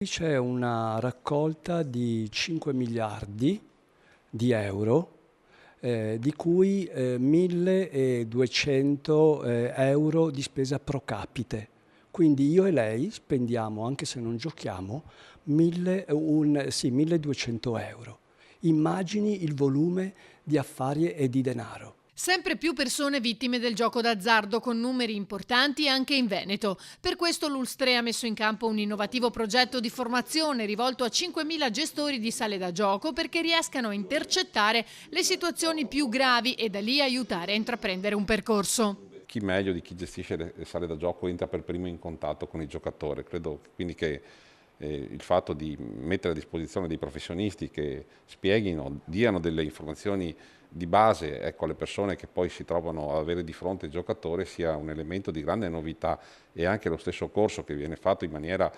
C'è una raccolta di 5 miliardi di euro, di cui 1.200 euro di spesa pro capite. Quindi io e lei spendiamo, anche se non giochiamo, 1.200 euro. Immagini il volume di affari e di denaro. Sempre più persone vittime del gioco d'azzardo, con numeri importanti anche in Veneto. Per questo l'Ulstre ha messo in campo un innovativo progetto di formazione rivolto a 5.000 gestori di sale da gioco perché riescano a intercettare le situazioni più gravi e da lì aiutare a intraprendere un percorso. Chi meglio di chi gestisce le sale da gioco entra per primo in contatto con il giocatore. Credo quindi che il fatto di mettere a disposizione dei professionisti che spieghino, diano delle informazioni di base, ecco, alle persone che poi si trovano ad avere di fronte il giocatore sia un elemento di grande novità, e anche lo stesso corso che viene fatto in maniera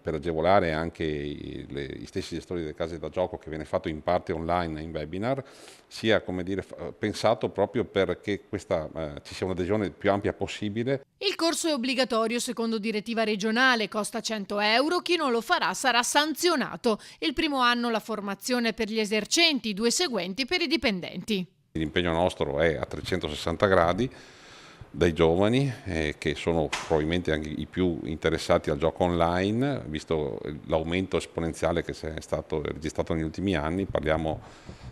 per agevolare anche gli stessi gestori delle case da gioco, che viene fatto in parte online in webinar, sia, come dire, pensato proprio perché ci sia un'adesione più ampia possibile. Il corso è obbligatorio secondo direttiva regionale, costa 100 euro, chi non lo farà sarà sanzionato. Il primo anno la formazione per gli esercenti, i 2 seguenti per i dipendenti. L'impegno nostro è a 360 gradi, dai giovani che sono probabilmente anche i più interessati al gioco online, visto l'aumento esponenziale che è stato registrato negli ultimi anni. Parliamo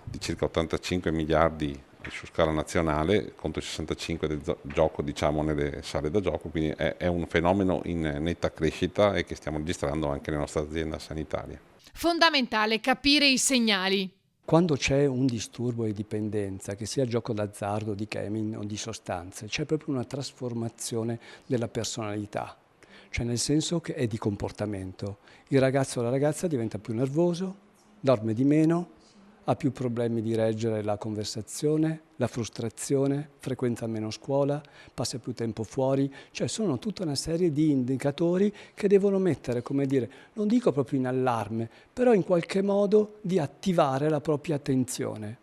di circa 85 miliardi su scala nazionale contro i 65 del gioco, diciamo, nelle sale da gioco, quindi è un fenomeno in netta crescita e che stiamo registrando anche nella nostra azienda sanitaria. Fondamentale capire i segnali. Quando c'è un disturbo di dipendenza, che sia gioco d'azzardo, di gaming o di sostanze, c'è proprio una trasformazione della personalità, cioè nel senso che è di comportamento. Il ragazzo o la ragazza diventa più nervoso, dorme di meno, ha più problemi di reggere la conversazione, la frustrazione, frequenta meno scuola, passa più tempo fuori, cioè sono tutta una serie di indicatori che devono mettere, come dire, non dico proprio in allarme, però in qualche modo di attivare la propria attenzione.